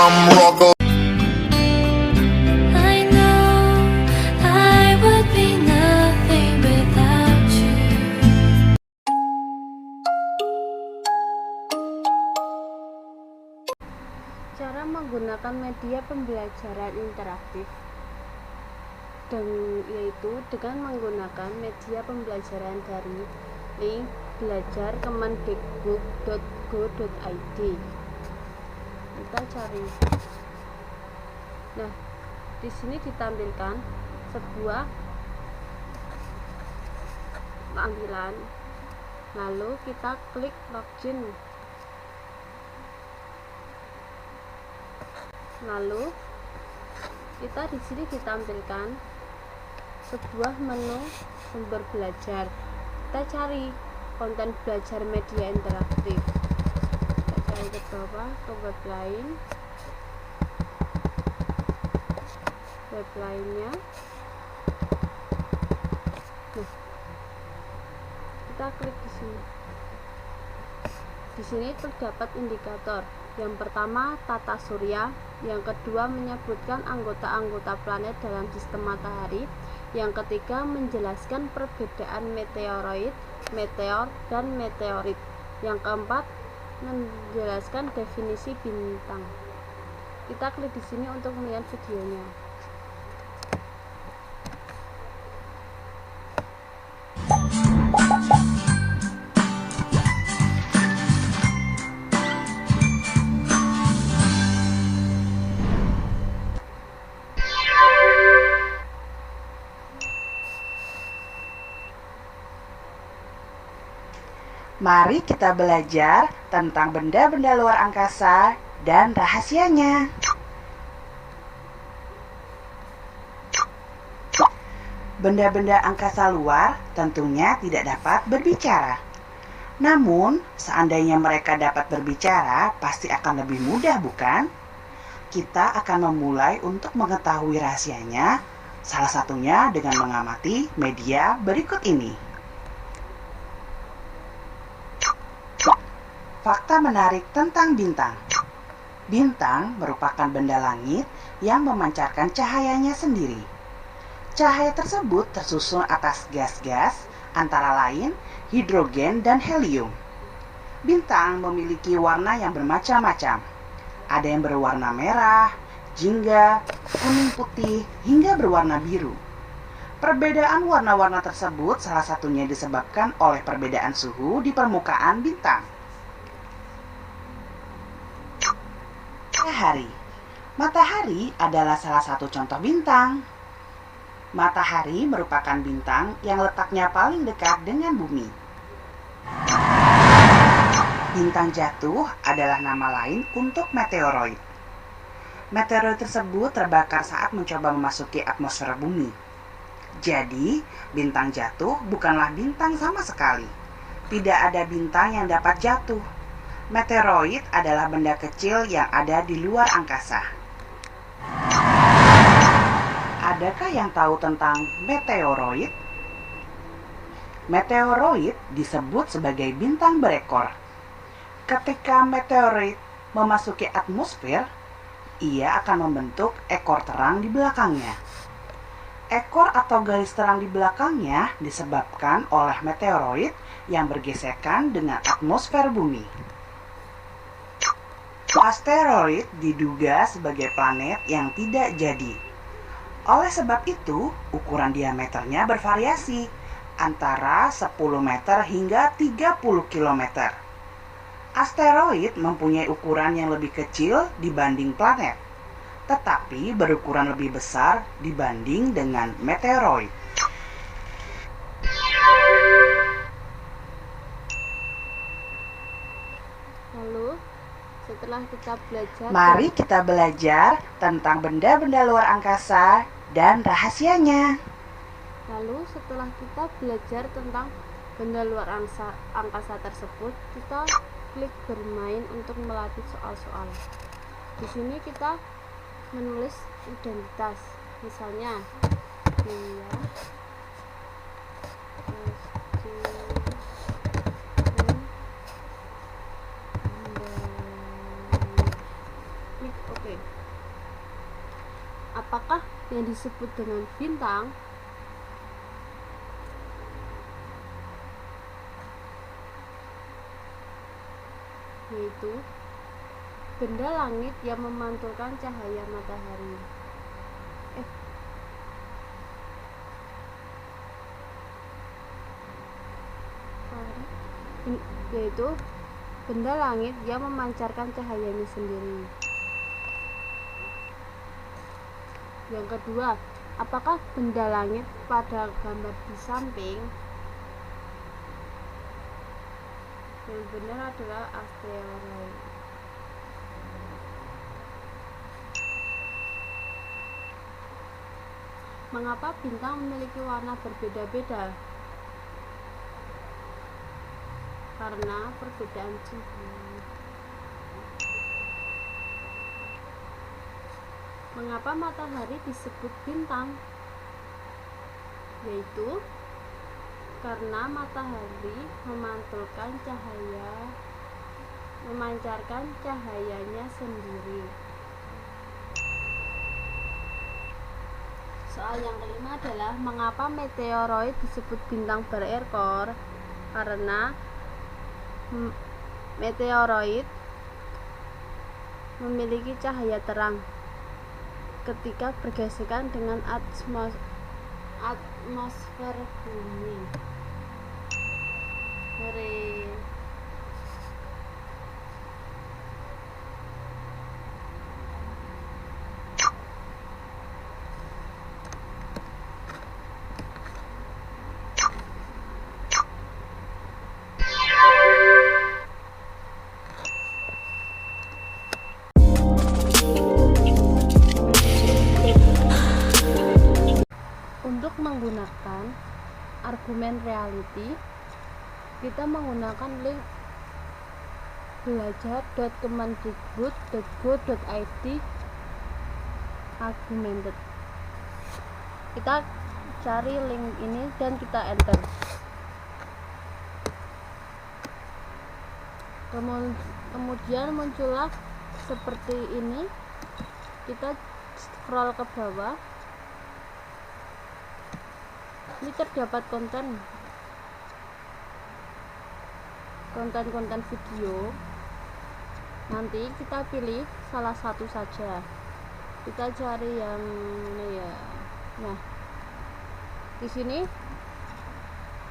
I'm Rocco. I know I would be nothing without you. Cara menggunakan media pembelajaran interaktif yaitu dengan menggunakan media pembelajaran dari link belajar kemendikbud.go.id. Kita cari. Nah, di sini ditampilkan sebuah tampilan. Lalu kita klik login. Lalu kita di sini ditampilkan sebuah menu sumber belajar. Kita cari konten belajar media interaktif. Kita cari ke bawah ke web lainnya. Nah, kita klik di sini. Di sini terdapat indikator. Yang pertama tata surya, yang kedua menyebutkan anggota-anggota planet dalam sistem matahari, yang ketiga menjelaskan perbedaan meteoroid, meteor, dan meteorit, yang keempat menjelaskan definisi bintang. Kita klik di sini untuk melihat videonya. Mari kita belajar tentang benda-benda luar angkasa dan rahasianya. Benda-benda angkasa luar tentunya tidak dapat berbicara. Namun, seandainya mereka dapat berbicara, pasti akan lebih mudah, bukan? Kita akan memulai untuk mengetahui rahasianya, salah satunya dengan mengamati media berikut ini. Fakta menarik tentang bintang. Bintang merupakan benda langit yang memancarkan cahayanya sendiri. Cahaya tersebut tersusun atas gas-gas, antara lain hidrogen dan helium. Bintang memiliki warna yang bermacam-macam. Ada yang berwarna merah, jingga, kuning putih, hingga berwarna biru. Perbedaan warna-warna tersebut salah satunya disebabkan oleh perbedaan suhu di permukaan bintang. Matahari adalah salah satu contoh bintang. Matahari merupakan bintang yang letaknya paling dekat dengan bumi. Bintang jatuh adalah nama lain untuk meteoroid. Meteoroid tersebut terbakar saat mencoba memasuki atmosfer bumi. Jadi, bintang jatuh bukanlah bintang sama sekali. Tidak ada bintang yang dapat jatuh. Meteoroid adalah benda kecil yang ada di luar angkasa. Adakah yang tahu tentang meteoroid? Meteoroid disebut sebagai bintang berekor. Ketika meteoroid memasuki atmosfer, ia akan membentuk ekor terang di belakangnya. Ekor atau garis terang di belakangnya disebabkan oleh meteoroid yang bergesekan dengan atmosfer bumi. Asteroid diduga sebagai planet yang tidak jadi. Oleh sebab itu, ukuran diameternya bervariasi antara 10 meter hingga 30 km. Asteroid mempunyai ukuran yang lebih kecil dibanding planet, tetapi berukuran lebih besar dibanding dengan meteoroid. Lalu, setelah kita belajar, mari kita belajar tentang benda-benda luar angkasa dan rahasianya. Lalu setelah kita belajar tentang benda luar angkasa tersebut, kita klik bermain untuk melatih soal-soal. Di sini kita menulis identitas, misalnya dia klik OK. yang disebut dengan bintang yaitu benda langit yang memantulkan cahaya matahari. Yaitu benda langit yang memancarkan cahayanya sendiri. Yang kedua, apakah benda langit pada gambar di samping? Yang benar adalah asteroid. Mengapa bintang memiliki warna berbeda-beda? Karena perbedaan suhu. Mengapa matahari disebut bintang? Yaitu karena matahari memancarkan cahayanya sendiri. Soal yang kelima adalah mengapa meteoroid disebut bintang berekor? Karena meteoroid memiliki cahaya terang ketika bergesekan dengan atmosfer bumi. Hore. Untuk menggunakan argumen reality, kita menggunakan link belajar.kemendikbud.go.id argumented. Kita cari link ini dan kita enter. Kemudian muncullah seperti ini. Kita scroll ke bawah. Ini terdapat konten video. Nanti kita pilih salah satu saja. Kita cari yang ini ya. Nah, di sini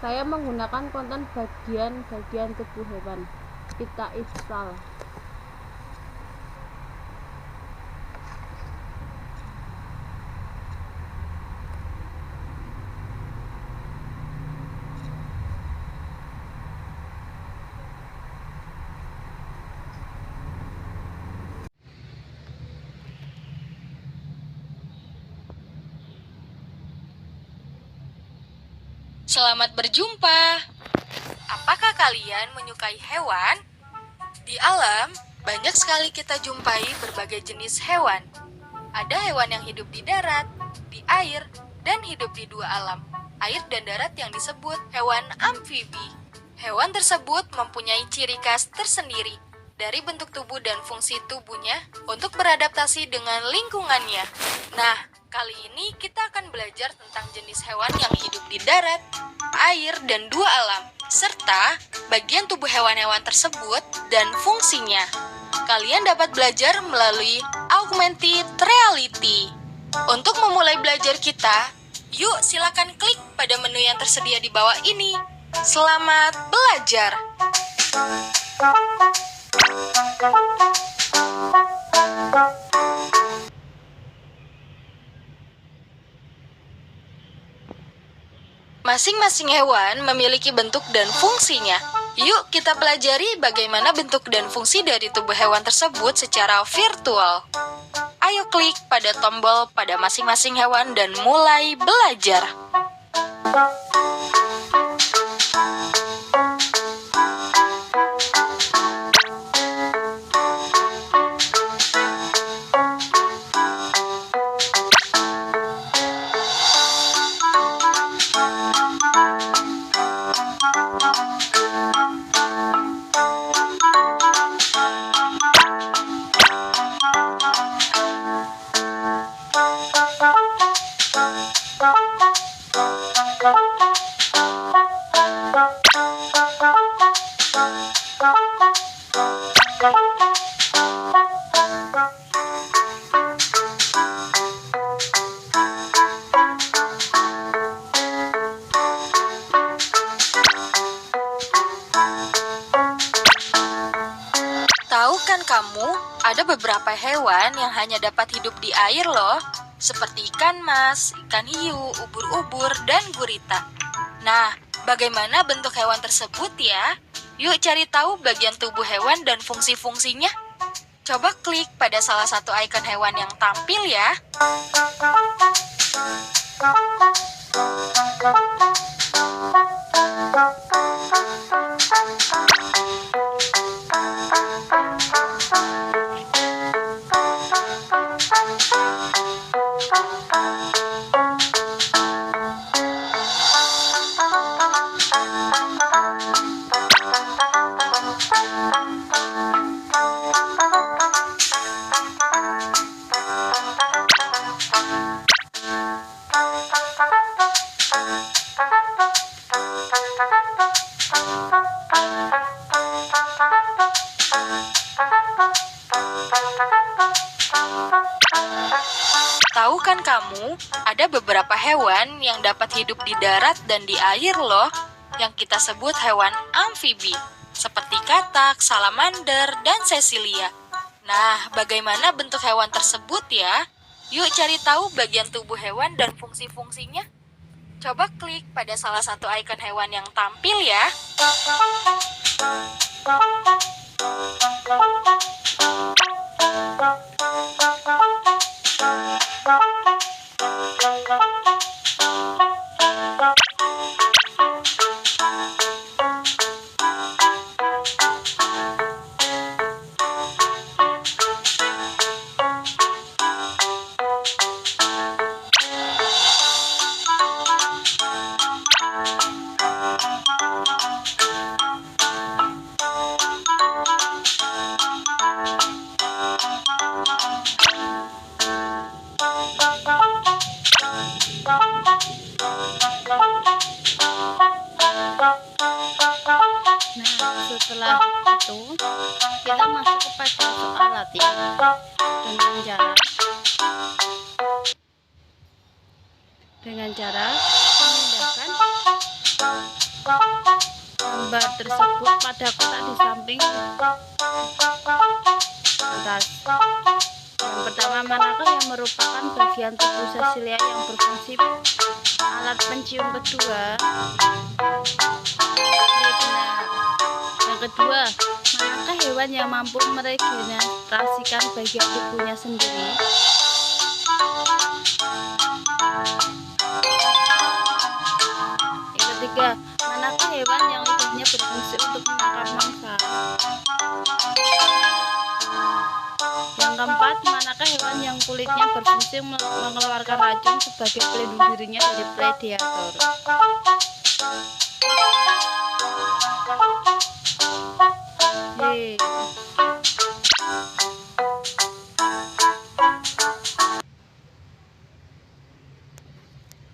saya menggunakan konten bagian tubuh hewan. Kita install. Selamat berjumpa. Apakah kalian menyukai hewan? Di alam, banyak sekali kita jumpai berbagai jenis hewan. Ada hewan yang hidup di darat, di air, dan hidup di dua alam, air dan darat, yang disebut hewan amfibi. Hewan tersebut mempunyai ciri khas tersendiri dari bentuk tubuh dan fungsi tubuhnya untuk beradaptasi dengan lingkungannya. Nah, kali ini kita akan belajar tentang jenis hewan yang hidup di darat, air, dan dua alam, serta bagian tubuh hewan-hewan tersebut dan fungsinya. Kalian dapat belajar melalui augmented reality. Untuk memulai belajar kita, yuk silakan klik pada menu yang tersedia di bawah ini. Selamat belajar! Masing-masing hewan memiliki bentuk dan fungsinya. Yuk kita pelajari bagaimana bentuk dan fungsi dari tubuh hewan tersebut secara virtual. Ayo klik pada tombol pada masing-masing hewan dan mulai belajar. kamu, ada beberapa hewan yang hanya dapat hidup di air loh, seperti ikan mas, ikan hiu, ubur-ubur, dan gurita. Nah, bagaimana bentuk hewan tersebut ya? Yuk cari tahu bagian tubuh hewan dan fungsi-fungsinya. Coba klik pada salah satu ikon hewan yang tampil ya. Tahu kan kamu, ada beberapa hewan yang dapat hidup di darat dan di air loh, yang kita sebut hewan amfibi, seperti katak, salamander, dan sesilia. Nah, bagaimana bentuk hewan tersebut ya? Yuk cari tahu bagian tubuh hewan dan fungsi-fungsinya. Coba klik pada salah satu ikon hewan yang tampil ya. Nah, setelah itu kita masuk kepada soal latihan dengan cara memindahkan gambar tersebut pada kotak di samping atas. Yang pertama, manakah yang merupakan bagian tubuh sesilia yang berfungsi alat pencium kedua? Benar. Yang kedua, manakah hewan yang mampu meregenerasikan bagian tubuhnya sendiri? Yang ketiga, manakah hewan yang lidahnya berfungsi untuk menangkap mangsa? Yang keempat, manakah hewan yang kulitnya berfungsi mengeluarkan racun sebagai pelindung dirinya dari predator?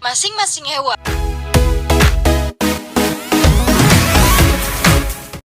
Masing-masing hewan